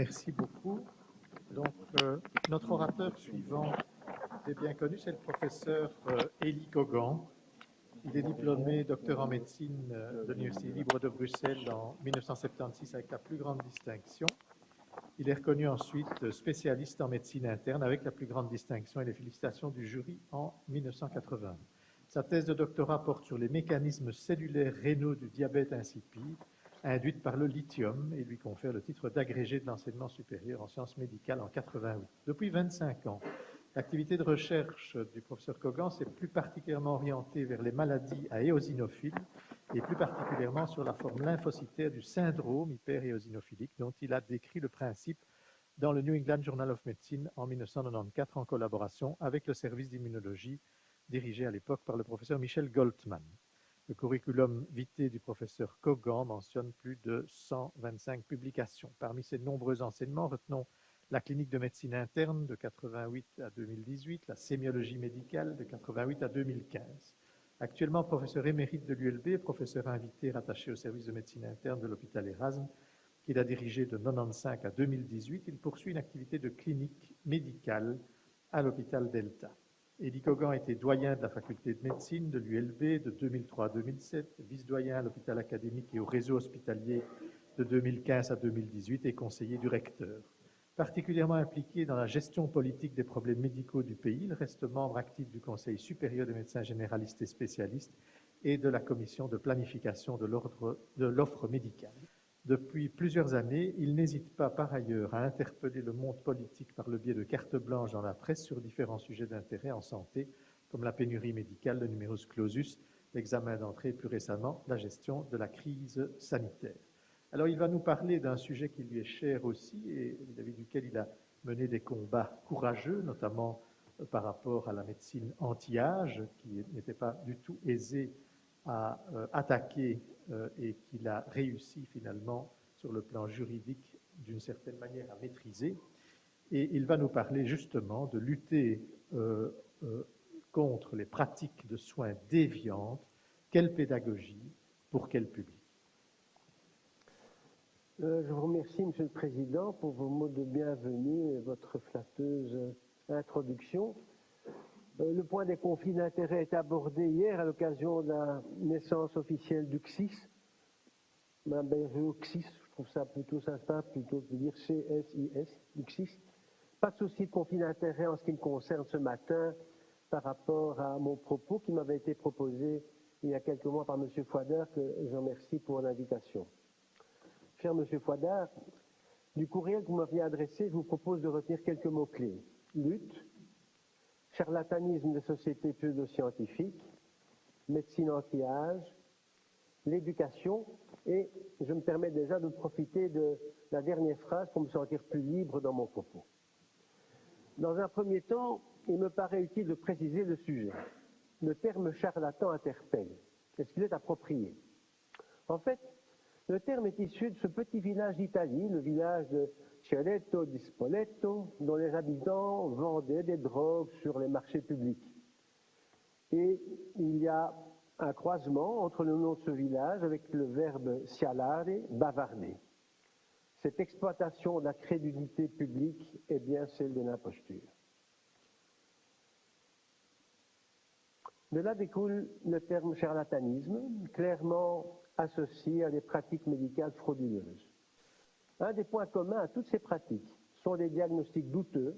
Merci beaucoup. Donc, notre orateur suivant est bien connu, c'est le professeur Élie Kogan. Il est diplômé docteur en médecine de l'Université libre de Bruxelles en 1976 avec la plus grande distinction. Il est reconnu ensuite spécialiste en médecine interne avec la plus grande distinction et les félicitations du jury en 1980. Sa thèse de doctorat porte sur les mécanismes cellulaires rénaux du diabète insipide induite par le lithium et lui confère le titre d'agrégé de l'enseignement supérieur en sciences médicales en 88. Depuis 25 ans, l'activité de recherche du professeur Kogan s'est plus particulièrement orientée vers les maladies à éosinophiles et plus particulièrement sur la forme lymphocytaire du syndrome hyperéosinophilique dont il a décrit le principe dans le New England Journal of Medicine en 1994 en collaboration avec le service d'immunologie dirigé à l'époque par le professeur Michel Goltman. Le curriculum vitae du professeur Kogan mentionne plus de 125 publications. Parmi ces nombreux enseignements, retenons la clinique de médecine interne de 88 à 2018, la sémiologie médicale de 88 à 2015. Actuellement professeur émérite de l'ULB et professeur invité rattaché au service de médecine interne de l'hôpital Erasme, qu'il a dirigé de 1995 à 2018, il poursuit une activité de clinique médicale à l'hôpital Delta. Élie Kogan était doyen de la faculté de médecine de l'ULB de 2003 à 2007, vice-doyen à l'hôpital académique et au réseau hospitalier de 2015 à 2018 et conseiller du recteur. Particulièrement impliqué dans la gestion politique des problèmes médicaux du pays, il reste membre actif du Conseil supérieur des médecins généralistes et spécialistes et de la commission de planification de l'offre médicale. Depuis plusieurs années, il n'hésite pas par ailleurs à interpeller le monde politique par le biais de cartes blanches dans la presse sur différents sujets d'intérêt en santé, comme la pénurie médicale, le numerus clausus, l'examen d'entrée et plus récemment la gestion de la crise sanitaire. Alors il va nous parler d'un sujet qui lui est cher aussi et vis-à-vis duquel il a mené des combats courageux, notamment par rapport à la médecine anti-âge, qui n'était pas du tout aisée à attaquer et qu'il a réussi finalement sur le plan juridique d'une certaine manière à maîtriser. Et il va nous parler justement de lutter contre les pratiques de soins déviantes. Quelle pédagogie pour quel public? Je vous remercie, Monsieur le Président, pour vos mots de bienvenue et votre flatteuse introduction. Le point des conflits d'intérêts est abordé hier à l'occasion de la naissance officielle du CSIS. CSIS, je trouve ça plutôt sympa, plutôt que de dire CSIS, du CSIS. Pas de souci de conflit d'intérêts en ce qui me concerne ce matin par rapport à mon propos qui m'avait été proposé il y a quelques mois par M. Fouadard, que je remercie pour l'invitation. Cher M. Fouadard, du courriel que vous m'aviez adressé, je vous propose de retenir quelques mots-clés. Lutte, charlatanisme des sociétés pseudo-scientifiques, médecine anti-âge, l'éducation, et je me permets déjà de profiter de la dernière phrase pour me sentir plus libre dans mon propos. Dans un premier temps, il me paraît utile de préciser le sujet. Le terme charlatan interpelle. Est-ce qu'il est approprié? En fait, le terme est issu de ce petit village d'Italie, le village de Cerreto di Spoleto, dont les habitants vendaient des drogues sur les marchés publics. Et il y a un croisement entre le nom de ce village avec le verbe cialare, bavarder. Cette exploitation de la crédulité publique est bien celle de l'imposture. De là découle le terme charlatanisme, clairement associé à des pratiques médicales frauduleuses. Un des points communs à toutes ces pratiques sont des diagnostics douteux,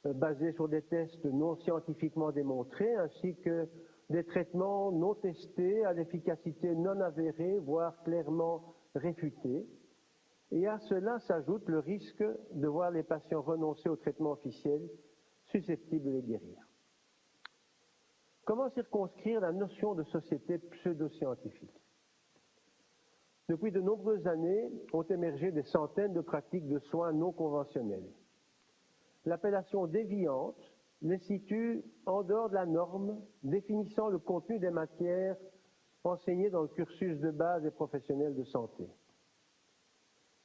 basés sur des tests non scientifiquement démontrés, ainsi que des traitements non testés à l'efficacité non avérée, voire clairement réfutée. Et à cela s'ajoute le risque de voir les patients renoncer au traitement officiel susceptible de les guérir. Comment circonscrire la notion de société pseudo-scientifique? Depuis de nombreuses années, ont émergé des centaines de pratiques de soins non conventionnels. L'appellation déviante les situe en dehors de la norme, définissant le contenu des matières enseignées dans le cursus de base des professionnels de santé.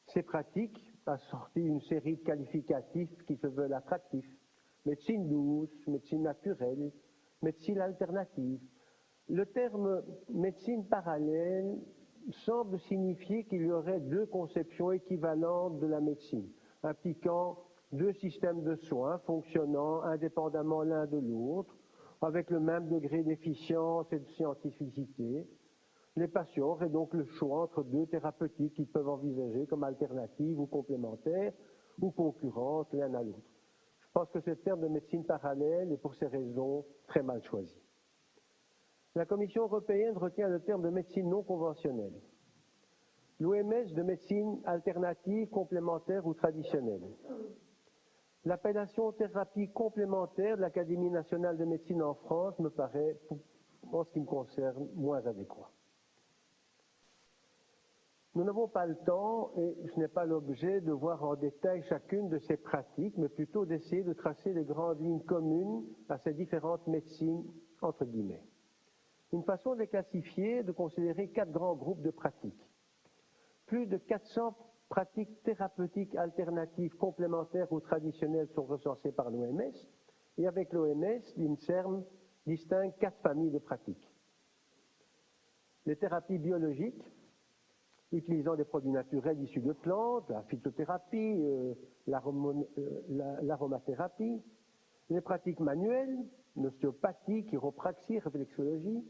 Ces pratiques, assorties d'une série de qualificatifs qui se veulent attractifs, médecine douce, médecine naturelle, médecine alternative. Le terme médecine parallèle semble signifier qu'il y aurait deux conceptions équivalentes de la médecine. impliquant deux systèmes de soins fonctionnant indépendamment l'un de l'autre, avec le même degré d'efficience et de scientificité. Les patients auraient donc le choix entre deux thérapeutiques qu'ils peuvent envisager comme alternatives ou complémentaires ou concurrentes l'un à l'autre. Je pense que ce terme de médecine parallèle est pour ces raisons très mal choisi. La Commission européenne retient le terme de médecine non conventionnelle. L'OMS de médecine alternative, complémentaire ou traditionnelle. L'appellation thérapie complémentaire de l'Académie nationale de médecine en France me paraît, en ce qui me concerne, moins adéquat. Nous n'avons pas le temps, et ce n'est pas l'objet de voir en détail chacune de ces pratiques, mais plutôt d'essayer de tracer les grandes lignes communes à ces différentes médecines, entre guillemets. Une façon de les classifier est de considérer 4 grands groupes de pratiques. Plus de 400 pratiques thérapeutiques alternatives, complémentaires ou traditionnelles sont recensées par l'OMS, et avec l'OMS, l'INSERM distingue 4 familles de pratiques. Les thérapies biologiques, utilisant des produits naturels issus de plantes, la phytothérapie, l'aromathérapie, les pratiques manuelles, l'ostéopathie, chiropraxie, réflexologie,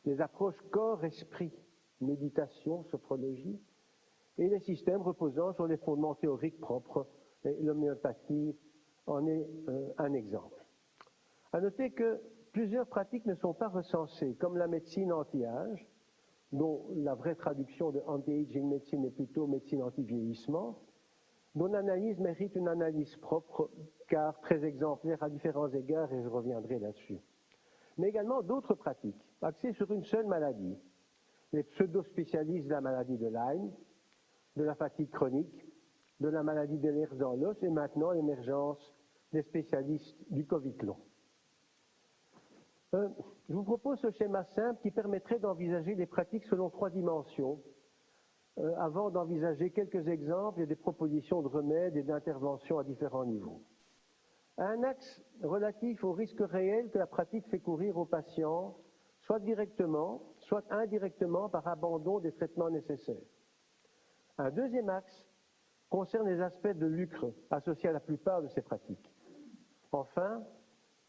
les approches corps-esprit, méditation, sophrologie, et les systèmes reposant sur les fondements théoriques propres, et l'homéopathie en est un exemple. À noter que plusieurs pratiques ne sont pas recensées, comme la médecine anti-âge, dont la vraie traduction de anti-aging médecine est plutôt médecine anti-vieillissement, dont l'analyse mérite une analyse propre, car très exemplaire à différents égards, et je reviendrai là-dessus. Mais également d'autres pratiques, axées sur une seule maladie, les pseudo-spécialistes de la maladie de Lyme, de la fatigue chronique, de la maladie de l'herse dans l'os, et maintenant l'émergence des spécialistes du Covid long. Je vous propose ce schéma simple qui permettrait d'envisager les pratiques selon 3 dimensions, avant d'envisager quelques exemples et des propositions de remèdes et d'interventions à différents niveaux. Un axe relatif au risque réel que la pratique fait courir aux patients, soit directement, soit indirectement par abandon des traitements nécessaires. Un deuxième axe concerne les aspects de lucre associés à la plupart de ces pratiques. Enfin,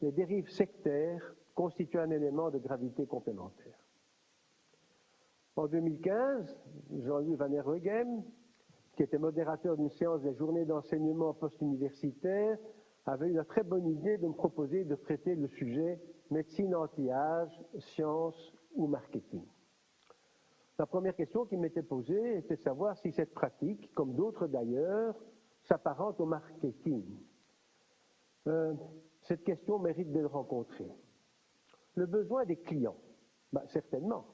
les dérives sectaires constituent un élément de gravité complémentaire. En 2015, Jean-Louis Van Herweghem, qui était modérateur d'une séance des journées d'enseignement post-universitaire, avait eu la très bonne idée de me proposer de traiter le sujet médecine anti-âge, science ou marketing. La première question qui m'était posée était de savoir si cette pratique, comme d'autres d'ailleurs, s'apparente au marketing. Cette question mérite d'être rencontrée. Le besoin des clients, certainement.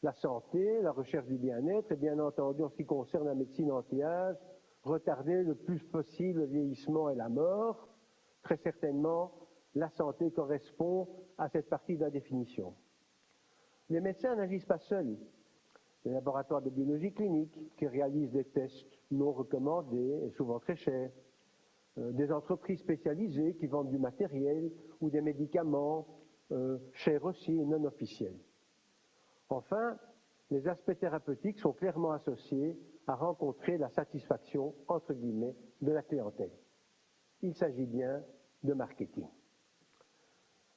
La santé, la recherche du bien-être et bien entendu en ce qui concerne la médecine anti-âge, retarder le plus possible le vieillissement et la mort, très certainement la santé correspond à cette partie de la définition. Les médecins n'agissent pas seuls. Les laboratoires de biologie clinique qui réalisent des tests non recommandés et souvent très chers, des entreprises spécialisées qui vendent du matériel ou des médicaments chers aussi et non officiels. Enfin, les aspects thérapeutiques sont clairement associés à rencontrer la satisfaction, entre guillemets, de la clientèle. Il s'agit bien de marketing.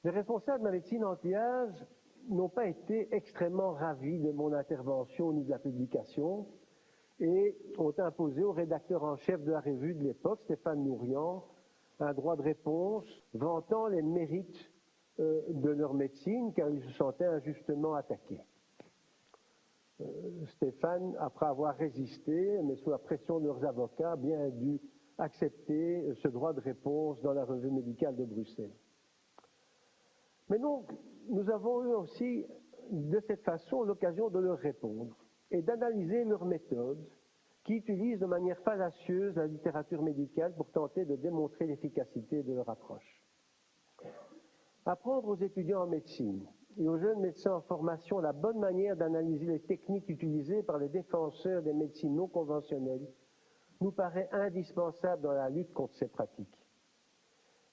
Les responsables de la médecine anti-âge n'ont pas été extrêmement ravis de mon intervention ni de la publication et ont imposé au rédacteur en chef de la revue de l'époque, Stéphane Nourian, un droit de réponse vantant les mérites de leur médecine car ils se sentaient injustement attaqués. Stéphane, après avoir résisté, mais sous la pression de leurs avocats, a bien dû accepter ce droit de réponse dans la revue médicale de Bruxelles. Mais donc, nous avons eu aussi, de cette façon, l'occasion de leur répondre et d'analyser leurs méthodes qui utilisent de manière fallacieuse la littérature médicale pour tenter de démontrer l'efficacité de leur approche. Apprendre aux étudiants en médecine et aux jeunes médecins en formation la bonne manière d'analyser les techniques utilisées par les défenseurs des médecines non conventionnelles nous paraît indispensable dans la lutte contre ces pratiques.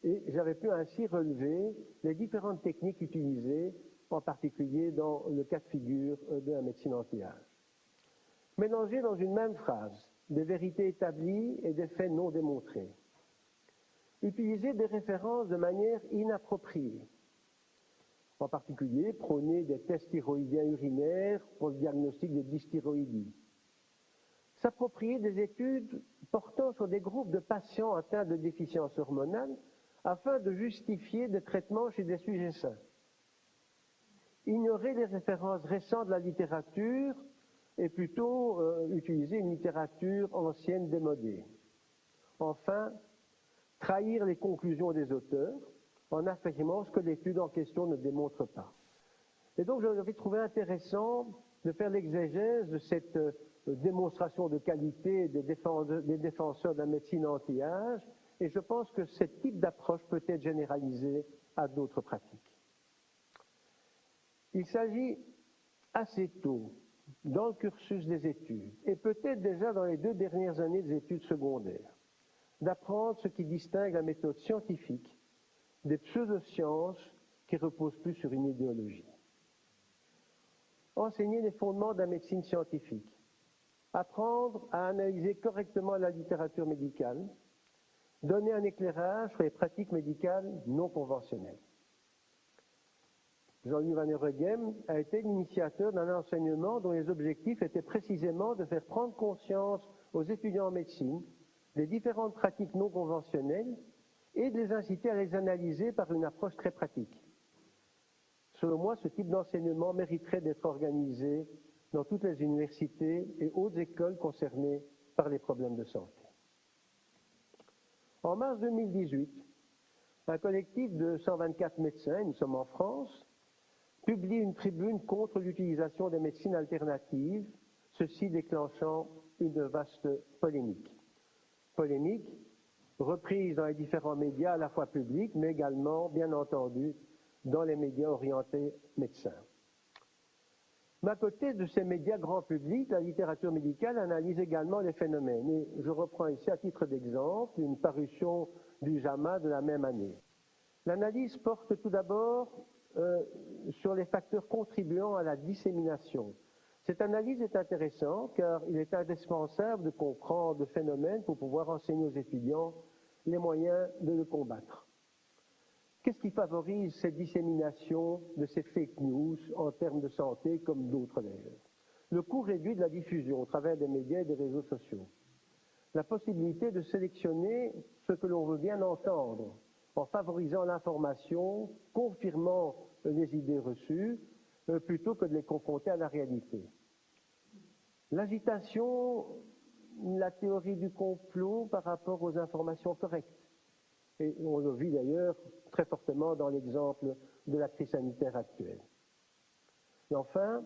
Et j'avais pu ainsi relever les différentes techniques utilisées, en particulier dans le cas de figure de la médecine anti-âge. Mélanger dans une même phrase des vérités établies et des faits non démontrés. Utiliser des références de manière inappropriée. En particulier, prôner des tests thyroïdiens urinaires pour le diagnostic de dysthyroïdie. S'approprier des études portant sur des groupes de patients atteints de déficience hormonale afin de justifier des traitements chez des sujets sains. Ignorer les références récentes de la littérature et plutôt utiliser une littérature ancienne démodée. Enfin, trahir les conclusions des auteurs en affirmant ce que l'étude en question ne démontre pas. Et donc j'avais trouvé intéressant de faire l'exégèse de cette démonstration de qualité des défenseurs de la médecine anti-âge, et je pense que ce type d'approche peut être généralisé à d'autres pratiques. Il s'agit assez tôt, dans le cursus des études, et peut-être déjà dans les 2 dernières années des études secondaires, d'apprendre ce qui distingue la méthode scientifique des pseudosciences qui reposent plus sur une idéologie. Enseigner les fondements de la médecine scientifique, apprendre à analyser correctement la littérature médicale, donner un éclairage sur les pratiques médicales non conventionnelles. Jean-Louis Van Heuroghem a été l'initiateur d'un enseignement dont les objectifs étaient précisément de faire prendre conscience aux étudiants en médecine des différentes pratiques non conventionnelles et de les inciter à les analyser par une approche très pratique. Selon moi, ce type d'enseignement mériterait d'être organisé dans toutes les universités et hautes écoles concernées par les problèmes de santé. En mars 2018, un collectif de 124 médecins, nous sommes en France, publie une tribune contre l'utilisation des médecines alternatives, ceci déclenchant une vaste polémique. Polémique reprise dans les différents médias, à la fois publics, mais également, bien entendu, dans les médias orientés médecins. Mais à côté de ces médias grand public, la littérature médicale analyse également les phénomènes. Et je reprends ici à titre d'exemple une parution du JAMA de la même année. L'analyse porte tout d'abord sur les facteurs contribuant à la dissémination. Cette analyse est intéressante car il est indispensable de comprendre le phénomène pour pouvoir enseigner aux étudiants les moyens de le combattre. Qu'est-ce qui favorise cette dissémination de ces fake news en termes de santé comme d'autres d'ailleurs? Le coût réduit de la diffusion au travers des médias et des réseaux sociaux. La possibilité de sélectionner ce que l'on veut bien entendre en favorisant l'information, confirmant les idées reçues, plutôt que de les confronter à la réalité. L'agitation, la théorie du complot par rapport aux informations correctes. Et on le vit d'ailleurs très fortement dans l'exemple de la crise sanitaire actuelle. Et enfin,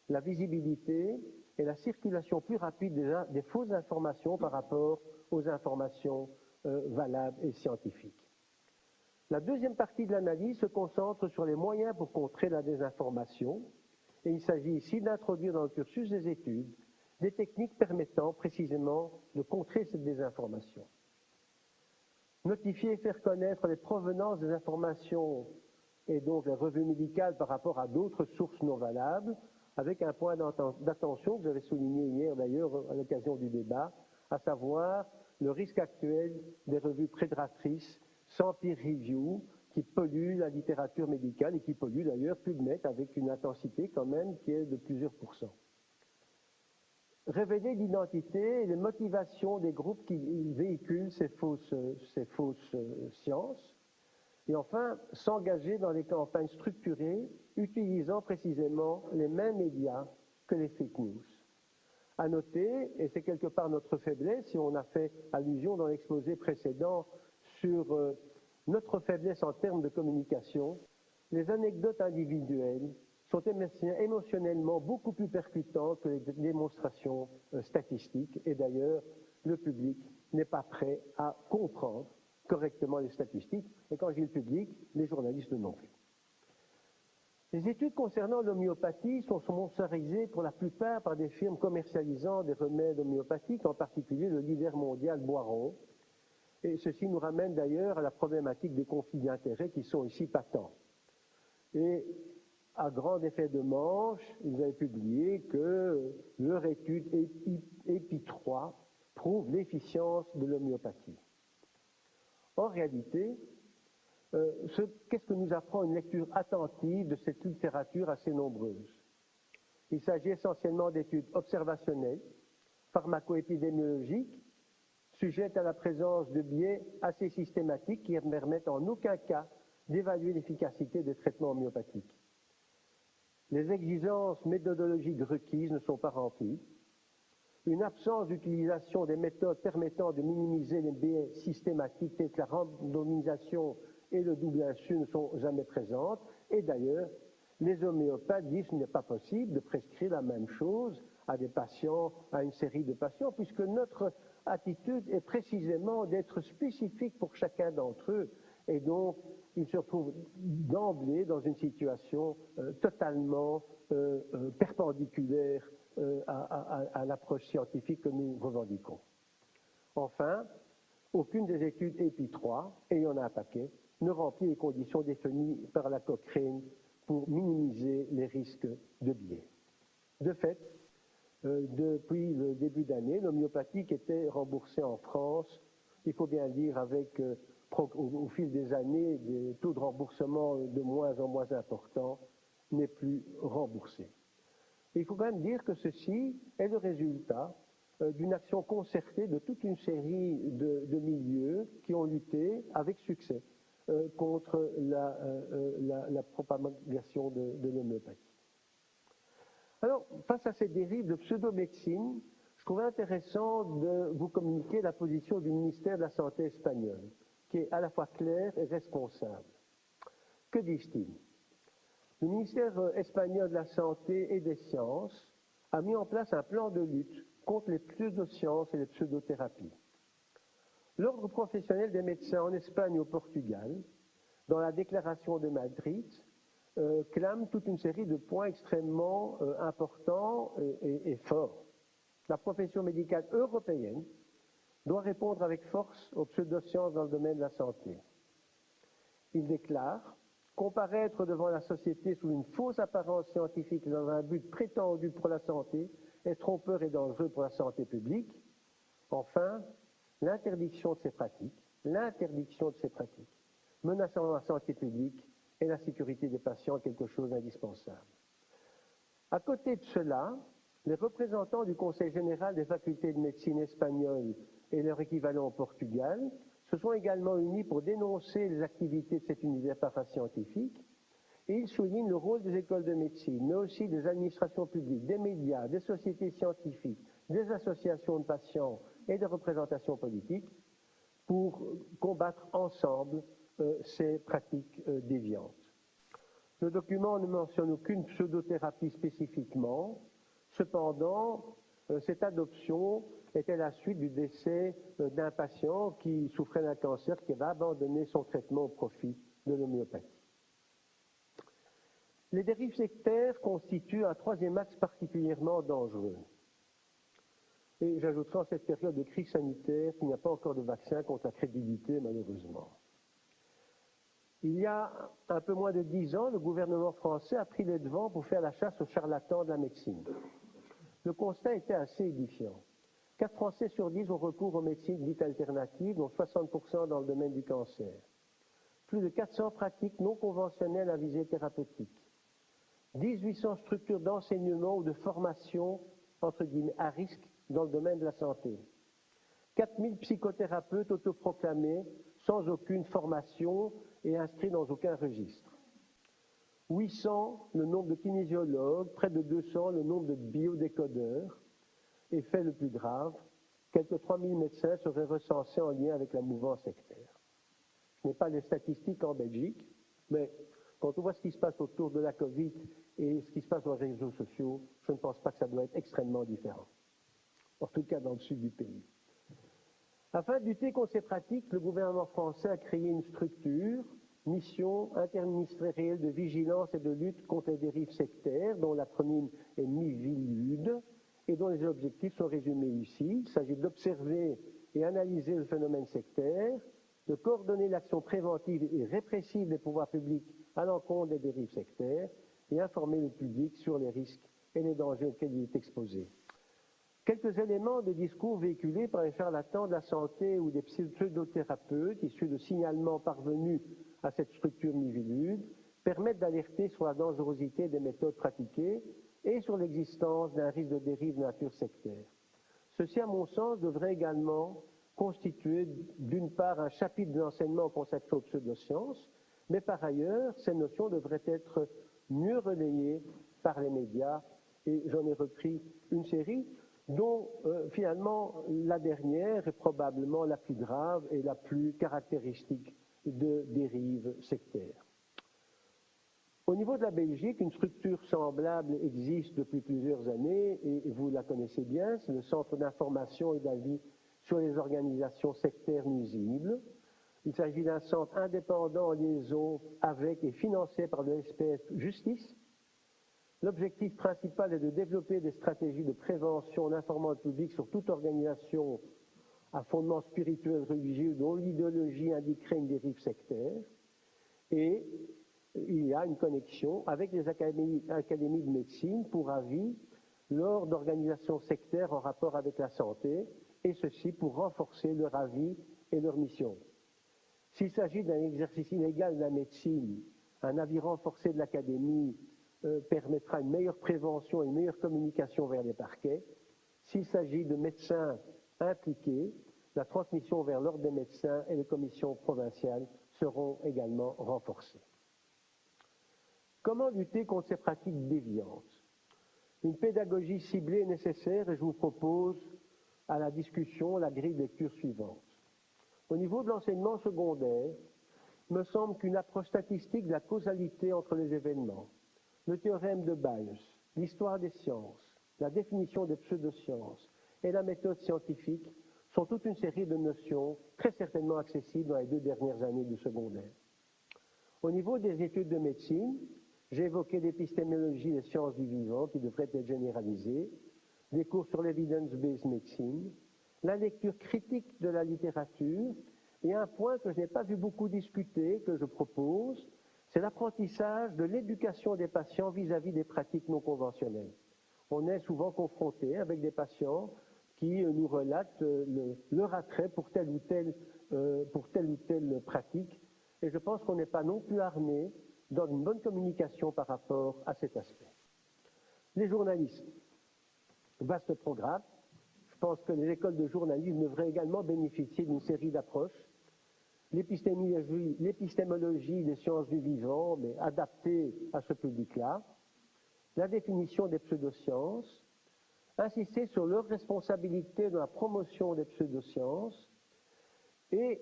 la visibilité et la circulation plus rapide des fausses informations par rapport aux informations valables et scientifiques. La deuxième partie de l'analyse se concentre sur les moyens pour contrer la désinformation, et il s'agit ici d'introduire dans le cursus des études des techniques permettant précisément de contrer cette désinformation. Notifier et faire connaître les provenances des informations et donc les revues médicales par rapport à d'autres sources non valables, avec un point d'attention que vous avez souligné hier d'ailleurs à l'occasion du débat, à savoir le risque actuel des revues prédatrices sans peer review qui polluent la littérature médicale et qui polluent d'ailleurs PubMed avec une intensité quand même qui est de plusieurs pourcents. Révéler l'identité et les motivations des groupes qui véhiculent ces fausses sciences. Et enfin, s'engager dans les campagnes structurées utilisant précisément les mêmes médias que les fake news. À noter, et c'est quelque part notre faiblesse, si on a fait allusion dans l'exposé précédent sur notre faiblesse en termes de communication, les anecdotes individuelles sont émotionnellement beaucoup plus percutantes que les démonstrations statistiques, et d'ailleurs, le public n'est pas prêt à comprendre correctement les statistiques, et quand je dis le public, les journalistes non plus. Les études concernant l'homéopathie sont sponsorisées pour la plupart par des firmes commercialisant des remèdes homéopathiques, en particulier le leader mondial Boiron. Et ceci nous ramène d'ailleurs à la problématique des conflits d'intérêts qui sont ici patents. Et à grand effet de manche, ils avaient publié que leur étude EPI3 prouve l'efficience de l'homéopathie. En réalité, qu'est-ce que nous apprend une lecture attentive de cette littérature assez nombreuse? Il s'agit essentiellement d'études observationnelles, pharmaco-épidémiologiques, sujettes à la présence de biais assez systématiques qui ne permettent en aucun cas d'évaluer l'efficacité des traitements homéopathiques. Les exigences méthodologiques requises ne sont pas remplies. Une absence d'utilisation des méthodes permettant de minimiser les biais systématiques tels que la randomisation et le double insu ne sont jamais présentes. Et d'ailleurs, les homéopathes disent qu'il n'est pas possible de prescrire la même chose à des patients, à une série de patients, puisque notre attitude est précisément d'être spécifique pour chacun d'entre eux. Et donc, ils se retrouvent d'emblée dans une situation totalement perpendiculaire à l'approche scientifique que nous revendiquons. Enfin, aucune des études EPI 3, et il y en a un paquet, ne remplit les conditions définies par la Cochrane pour minimiser les risques de biais. De fait, depuis le début d'année, l'homéopathie qui était remboursée en France, il faut bien le dire, avec au fil des années, des taux de remboursement de moins en moins importants, n'est plus remboursée. Il faut quand même dire que ceci est le résultat d'une action concertée de toute une série de milieux qui ont lutté avec succès contre la propagation de l'homéopathie. Alors, face à ces dérives de pseudo-médecine, je trouvais intéressant de vous communiquer la position du ministère de la Santé espagnol, qui est à la fois claire et responsable. Que disent-ils? Le ministère espagnol de la Santé et des Sciences a mis en place un plan de lutte contre les pseudosciences et les pseudothérapies. L'Ordre professionnel des médecins en Espagne et au Portugal, dans la déclaration de Madrid, clame toute une série de points extrêmement importants et forts. La profession médicale européenne doit répondre avec force aux pseudosciences dans le domaine de la santé. Il déclare comparaître devant la société sous une fausse apparence scientifique dans un but prétendu pour la santé est trompeur et dangereux pour la santé publique. Enfin, l'interdiction de ces pratiques, menaçant la santé publique et la sécurité des patients est quelque chose d'indispensable. À côté de cela, les représentants du Conseil général des facultés de médecine espagnoles et leur équivalent au Portugal se sont également unis pour dénoncer les activités de cet univers parascientifique et ils soulignent le rôle des écoles de médecine, mais aussi des administrations publiques, des médias, des sociétés scientifiques, des associations de patients et des représentations politiques pour combattre ensemble ces pratiques déviantes. Le document ne mentionne aucune pseudothérapie spécifiquement. Cependant, cette adoption était la suite du décès d'un patient qui souffrait d'un cancer qui avait abandonné son traitement au profit de l'homéopathie. Les dérives sectaires constituent un troisième axe particulièrement dangereux. Et j'ajouterai en cette période de crise sanitaire qu'il n'y a pas encore de vaccin contre la crédulité, malheureusement. Il y a un peu moins de 10 ans, le gouvernement français a pris les devants pour faire la chasse aux charlatans de la médecine. Le constat était assez édifiant. 4 Français sur 10 ont recours aux médecines dites alternatives, dont 60% dans le domaine du cancer. Plus de 400 pratiques non conventionnelles à visée thérapeutique. 1800 structures d'enseignement ou de formation, entre guillemets, à risque dans le domaine de la santé. 4000 psychothérapeutes autoproclamés, sans aucune formation et inscrits dans aucun registre. 800 le nombre de kinésiologues, près de 200 le nombre de biodécodeurs. Et fait le plus grave, quelques 3000 médecins seraient recensés en lien avec la mouvance sectaire. Ce n'est pas les statistiques en Belgique, mais quand on voit ce qui se passe autour de la Covid et ce qui se passe dans les réseaux sociaux, je ne pense pas que ça doit être extrêmement différent. En tout cas dans le sud du pays. Afin de lutter contre ces pratiques, le gouvernement français a créé une structure, mission interministérielle de vigilance et de lutte contre les dérives sectaires, dont l'acronyme est MIVILUD, et dont les objectifs sont résumés ici. Il s'agit d'observer et analyser le phénomène sectaire, de coordonner l'action préventive et répressive des pouvoirs publics à l'encontre des dérives sectaires et informer le public sur les risques et les dangers auxquels il est exposé. Quelques éléments de discours véhiculés par les charlatans de la santé ou des pseudothérapeutes issus de signalements parvenus à cette structure Miviludes permettent d'alerter sur la dangerosité des méthodes pratiquées et sur l'existence d'un risque de dérive de nature sectaire. Ceci, à mon sens, devrait également constituer d'une part un chapitre de l'enseignement consacré aux pseudosciences, mais par ailleurs, ces notions devraient être mieux relayées par les médias, et j'en ai repris une série, dont finalement la dernière est probablement la plus grave et la plus caractéristique de dérives sectaires. Au niveau de la Belgique, une structure semblable existe depuis plusieurs années et vous la connaissez bien, c'est le Centre d'information et d'avis sur les organisations sectaires nuisibles. Il s'agit d'un centre indépendant en liaison avec et financé par le SPF Justice. L'objectif principal est de développer des stratégies de prévention en informant le public sur toute organisation à fondement spirituel religieux dont l'idéologie indiquerait une dérive sectaire. Et il y a une connexion avec les académies de médecine pour avis lors d'organisations sectaires en rapport avec la santé, et ceci pour renforcer leur avis et leur mission. S'il s'agit d'un exercice illégal de la médecine, un avis renforcé de l'académie permettra une meilleure prévention et une meilleure communication vers les parquets. S'il s'agit de médecins impliqués, la transmission vers l'ordre des médecins et les commissions provinciales seront également renforcées. Comment lutter contre ces pratiques déviantes? Une pédagogie ciblée est nécessaire et je vous propose à la discussion la grille de lecture suivante. Au niveau de l'enseignement secondaire, il me semble qu'une approche statistique de la causalité entre les événements, le théorème de Bayes, l'histoire des sciences, la définition des pseudosciences et la méthode scientifique sont toute une série de notions très certainement accessibles dans les 2 dernières années du secondaire. Au niveau des études de médecine, j'ai évoqué l'épistémologie des sciences du vivant qui devraient être généralisées, des cours sur l'evidence-based medicine, la lecture critique de la littérature et un point que je n'ai pas vu beaucoup discuter, que je propose, c'est l'apprentissage de l'éducation des patients vis-à-vis des pratiques non conventionnelles. On est souvent confronté avec des patients qui nous relatent leur attrait pour telle ou telle pratique, et je pense qu'on n'est pas non plus armé dans une bonne communication par rapport à cet aspect. Les journalistes, vaste programme. Je pense que les écoles de journalisme devraient également bénéficier d'une série d'approches. L'épistémologie des sciences du vivant, mais adaptée à ce public-là. La définition des pseudosciences. Insister sur leur responsabilité dans la promotion des pseudosciences. Et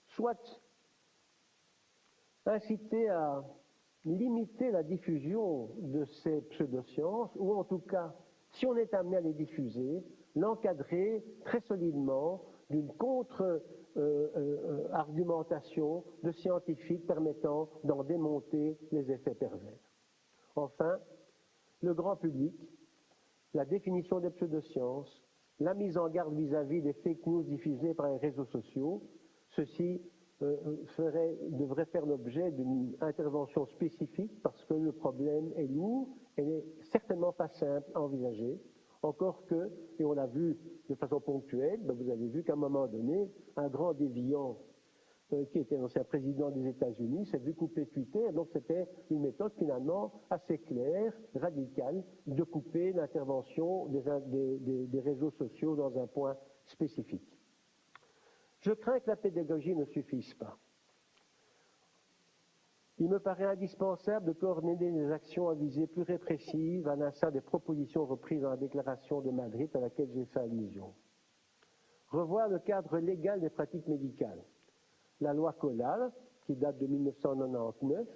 soit inciter à limiter la diffusion de ces pseudosciences, ou en tout cas, si on est amené à les diffuser, l'encadrer très solidement d'une contre-argumentation de scientifiques permettant d'en démonter les effets pervers. Enfin, le grand public, la définition des pseudosciences, la mise en garde vis-à-vis des fake news diffusées par les réseaux sociaux, ceci devrait faire l'objet d'une intervention spécifique parce que le problème est lourd et n'est certainement pas simple à envisager. Encore que, et on l'a vu de façon ponctuelle, vous avez vu qu'à un moment donné, un grand déviant qui était l'ancien président des États-Unis s'est vu couper Twitter. Donc c'était une méthode finalement assez claire, radicale, de couper l'intervention des réseaux sociaux dans un point spécifique. Je crains que la pédagogie ne suffise pas. Il me paraît indispensable de coordonner des actions à visée plus répressive, à l'instar des propositions reprises dans la déclaration de Madrid à laquelle j'ai fait allusion. Revoir le cadre légal des pratiques médicales. La loi Collal, qui date de 1999,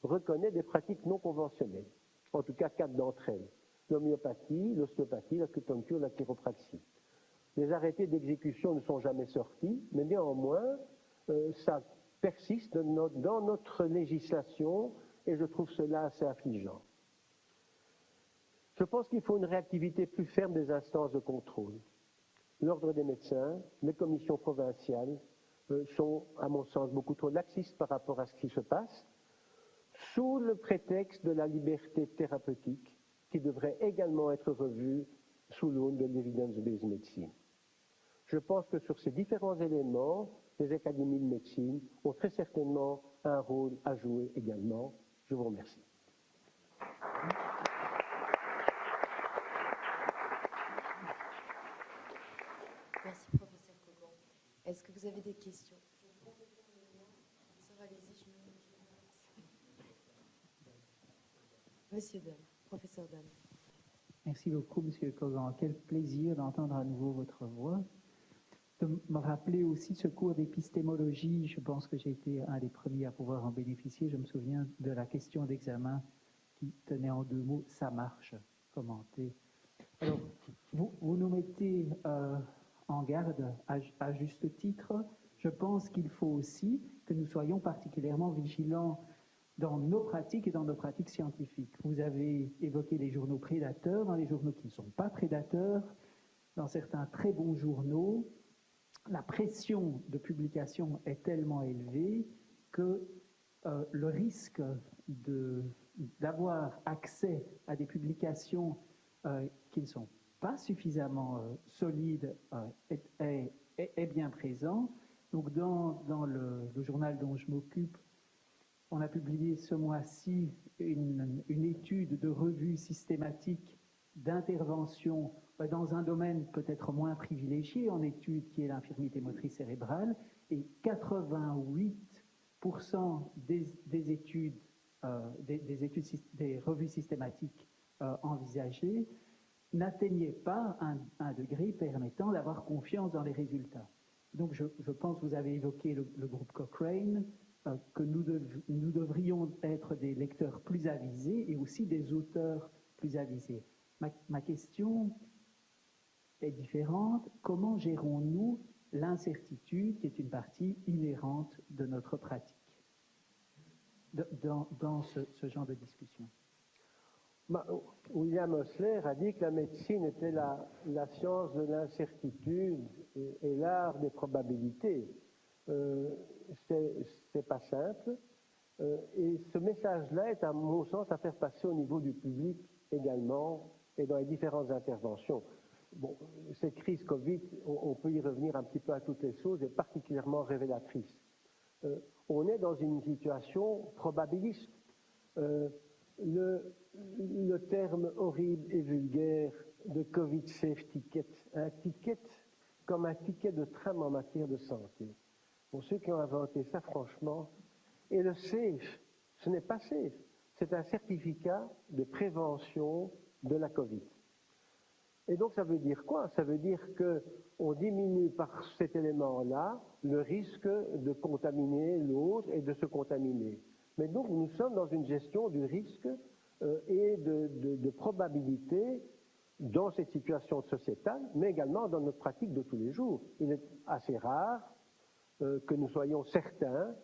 reconnaît des pratiques non conventionnelles, en tout cas 4 d'entre elles, l'homéopathie, l'ostéopathie, l'acupuncture, la chiropraxie. Les arrêtés d'exécution ne sont jamais sortis, mais néanmoins, ça persiste dans notre législation et je trouve cela assez affligeant. Je pense qu'il faut une réactivité plus ferme des instances de contrôle. L'ordre des médecins, les commissions provinciales sont, à mon sens, beaucoup trop laxistes par rapport à ce qui se passe, sous le prétexte de la liberté thérapeutique qui devrait également être revue sous l'aune de l'evidence-based medicine. Je pense que sur ces différents éléments, les académies de médecine ont très certainement un rôle à jouer également. Je vous remercie. Merci, professeur Cogan. Est-ce que vous avez des questions? Allez-y, Monsieur Dunn, professeur Dunn. Merci beaucoup, Monsieur Cogan. Quel plaisir d'entendre à nouveau votre voix. De me rappeler aussi ce cours d'épistémologie, je pense que j'ai été un des premiers à pouvoir en bénéficier. Je me souviens de la question d'examen qui tenait en 2 mots « ça marche », commenté. Alors, vous nous mettez en garde à juste titre. Je pense qu'il faut aussi que nous soyons particulièrement vigilants dans nos pratiques et dans nos pratiques scientifiques. Vous avez évoqué les journaux prédateurs, dans les journaux qui ne sont pas prédateurs, dans certains très bons journaux, la pression de publication est tellement élevée que le risque d'avoir accès à des publications qui ne sont pas suffisamment solides est bien présent. Donc dans le journal dont je m'occupe, on a publié ce mois-ci une étude de revue systématique d'intervention dans un domaine peut-être moins privilégié en études qui est l'infirmité motrice cérébrale, et 88% des revues systématiques envisagées n'atteignaient pas un degré permettant d'avoir confiance dans les résultats. Donc je pense que vous avez évoqué le groupe Cochrane, que nous devrions être des lecteurs plus avisés et aussi des auteurs plus avisés. Ma question est différente. Comment gérons-nous l'incertitude qui est une partie inhérente de notre pratique dans ce genre de discussion? William Osler a dit que la médecine était la science de l'incertitude et l'art des probabilités. C'est pas simple. Et ce message-là est, à mon sens, à faire passer au niveau du public également et dans les différentes interventions. Bon, cette crise Covid, on peut y revenir un petit peu à toutes les choses, est particulièrement révélatrice. On est dans une situation probabiliste. Le terme horrible et vulgaire de Covid Safe Ticket, un ticket comme un ticket de tram en matière de santé. Pour ceux qui ont inventé ça, franchement, et le safe, ce n'est pas safe, c'est un certificat de prévention de la Covid. Et donc ça veut dire quoi? Ça veut dire qu'on diminue par cet élément-là le risque de contaminer l'autre et de se contaminer. Mais donc nous sommes dans une gestion du risque et de probabilité dans cette situation sociétale, mais également dans notre pratique de tous les jours. Il est assez rare que nous soyons certains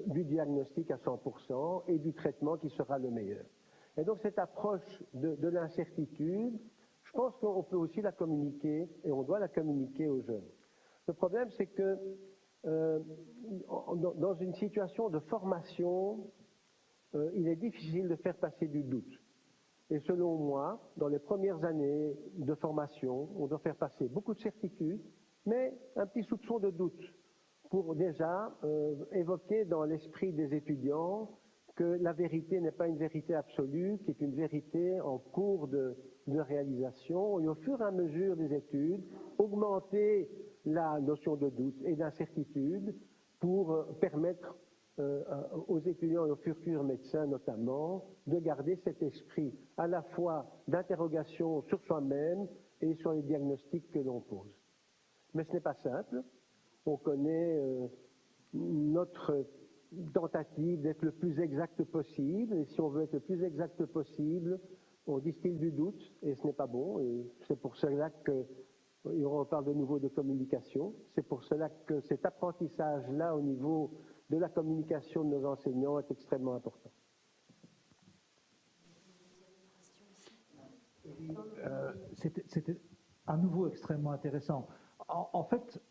du diagnostic à 100% et du traitement qui sera le meilleur. Et donc cette approche de l'incertitude, je pense qu'on peut aussi la communiquer et on doit la communiquer aux jeunes. Le problème, c'est que dans une situation de formation, il est difficile de faire passer du doute. Et selon moi, dans les premières années de formation, on doit faire passer beaucoup de certitude, mais un petit soupçon de doute pour déjà évoquer dans l'esprit des étudiants que la vérité n'est pas une vérité absolue, qui est une vérité en cours de réalisation, et au fur et à mesure des études, augmenter la notion de doute et d'incertitude pour permettre aux étudiants et aux futurs médecins notamment de garder cet esprit à la fois d'interrogation sur soi-même et sur les diagnostics que l'on pose. Mais ce n'est pas simple. On connaît notre tentative d'être le plus exact possible, et si on veut être le plus exact possible, on distille du doute, et ce n'est pas bon, et c'est pour cela que, et on parle de nouveau de communication, c'est pour cela que cet apprentissage-là au niveau de la communication de nos enseignants est extrêmement important. C'était à nouveau extrêmement intéressant. En fait,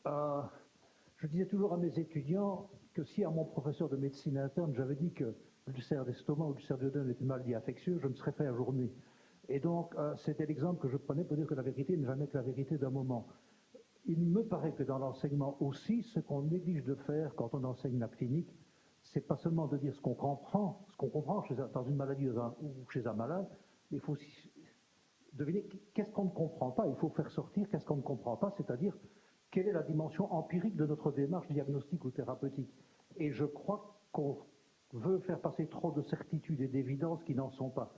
je disais toujours à mes étudiants que si à mon professeur de médecine interne j'avais dit que l'ulcère d'estomac ou l'ulcère duodénal était une maladie infectieuse, je me serais fait ajourner. Et donc, c'était l'exemple que je prenais pour dire que la vérité n'est jamais que la vérité d'un moment. Il me paraît que dans l'enseignement aussi, ce qu'on néglige de faire quand on enseigne la clinique, c'est pas seulement de dire ce qu'on comprend dans une maladie ou chez un malade, mais il faut aussi deviner qu'est-ce qu'on ne comprend pas. Il faut faire sortir qu'est-ce qu'on ne comprend pas, c'est-à-dire quelle est la dimension empirique de notre démarche diagnostique ou thérapeutique. Et je crois qu'on veut faire passer trop de certitudes et d'évidences qui n'en sont pas.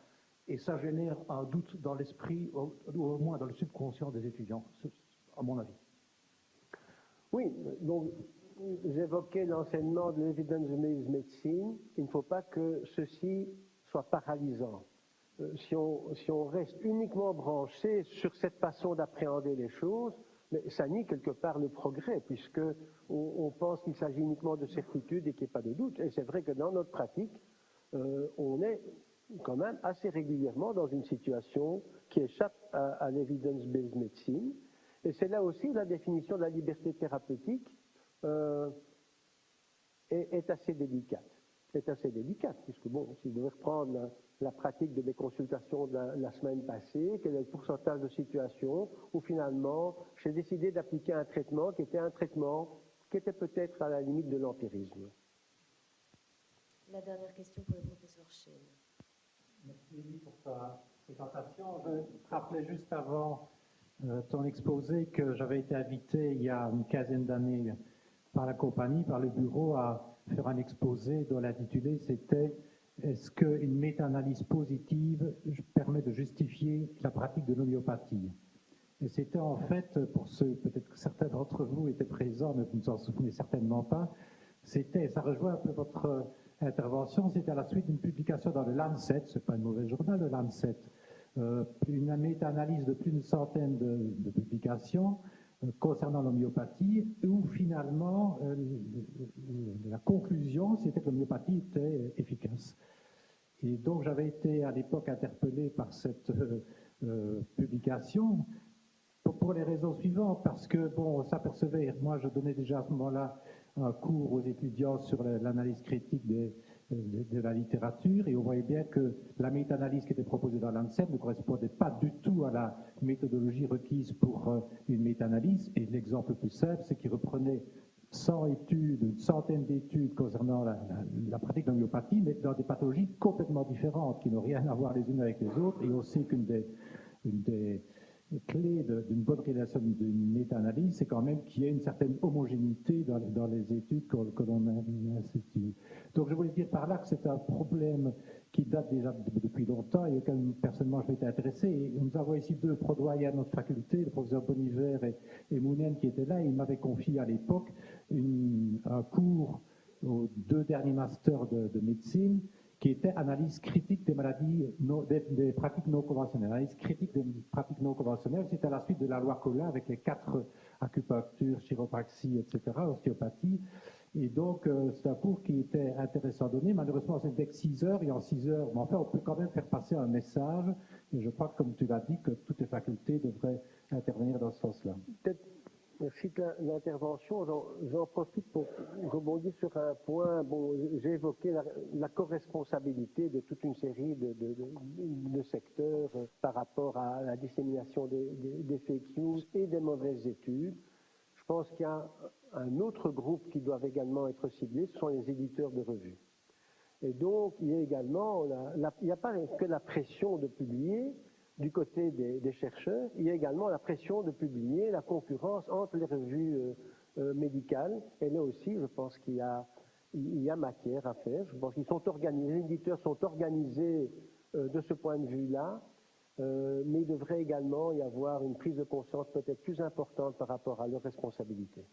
Et ça génère un doute dans l'esprit, ou au moins dans le subconscient des étudiants, à mon avis. Oui, donc j'évoquais l'enseignement de l'evidence-based medicine. Il ne faut pas que ceci soit paralysant. Si on reste uniquement branché sur cette façon d'appréhender les choses, mais ça nie quelque part le progrès, puisque on pense qu'il s'agit uniquement de certitude et qu'il n'y ait pas de doute. Et c'est vrai que dans notre pratique, on est quand même assez régulièrement dans une situation qui échappe à l'evidence-based medicine. Et c'est là aussi la définition de la liberté thérapeutique est assez délicate. C'est assez délicate, puisque bon, si je devais reprendre la pratique de mes consultations de la semaine passée, quel est le pourcentage de situations où finalement j'ai décidé d'appliquer un traitement qui était peut-être à la limite de l'empirisme. La dernière question pour le professeur Chen. Merci Élie pour ta présentation. Je rappelais juste avant ton exposé que j'avais été invité il y a une quinzaine d'années par la compagnie, par le bureau, à faire un exposé dont l'intitulé c'était « Est-ce qu'une méta-analyse positive permet de justifier la pratique de l'homéopathie ?» Et c'était en fait, pour ceux, peut-être que certains d'entre vous étaient présents, mais vous ne vous en souvenez certainement pas, ça rejoint un peu votre intervention, c'était à la suite d'une publication dans le Lancet, ce n'est pas un mauvais journal, le Lancet, une méta-analyse de plus d'une centaine de publications concernant l'homéopathie, où finalement la conclusion c'était que l'homéopathie était efficace. Et donc j'avais été à l'époque interpellé par cette publication pour les raisons suivantes, parce que bon, on s'apercevait, moi je donnais déjà à ce moment-là un cours aux étudiants sur l'analyse critique de la littérature, et on voyait bien que la méta-analyse qui était proposée dans l'ANSEM ne correspondait pas du tout à la méthodologie requise pour une méta-analyse. Et l'exemple le plus simple, c'est qu'il reprenait 100 études, une centaine d'études concernant la pratique de l'homéopathie, mais dans des pathologies complètement différentes, qui n'ont rien à voir les unes avec les autres. Et on sait qu'une des clés d'une bonne réalisation d'une méta-analyse, c'est quand même qu'il y ait une certaine homogénéité dans les études que l'on institue. Donc je voulais dire par là que c'est un problème qui date déjà depuis longtemps et auquel personnellement je m'étais intéressé. Et nous avons ici deux pro-doyens à notre faculté, le professeur Boniver et Mounien qui étaient là, et ils m'avaient confié à l'époque un cours aux 2 derniers masters de médecine qui était analyse critique des maladies, des pratiques non conventionnelles. Analyse critique des pratiques non conventionnelles, c'était à la suite de la loi Collin avec les 4 acupuncture, chiropraxie, etc., ostéopathie. Et donc, c'est un cours qui était intéressant à donner. Malheureusement, c'était que 6 heures, et en 6 heures, mais enfin, on peut quand même faire passer un message. Et je crois, comme tu l'as dit, que toutes les facultés devraient intervenir dans ce sens-là. Merci de l'intervention. J'en profite pour rebondir sur un point. Bon, j'ai évoqué la co-responsabilité de toute une série de secteurs par rapport à la dissémination des fake news et des mauvaises études. Je pense qu'il y a un autre groupe qui doit également être ciblé, ce sont les éditeurs de revues. Et donc, il y a également, il n'y a pas que la pression de publier du côté des chercheurs, il y a également la pression de publier, la concurrence entre les revues médicales. Et là aussi, je pense qu'il y a matière à faire. Je pense qu'ils sont organisés, les éditeurs sont organisés de ce point de vue-là, mais il devrait également y avoir une prise de conscience peut-être plus importante par rapport à leurs responsabilités.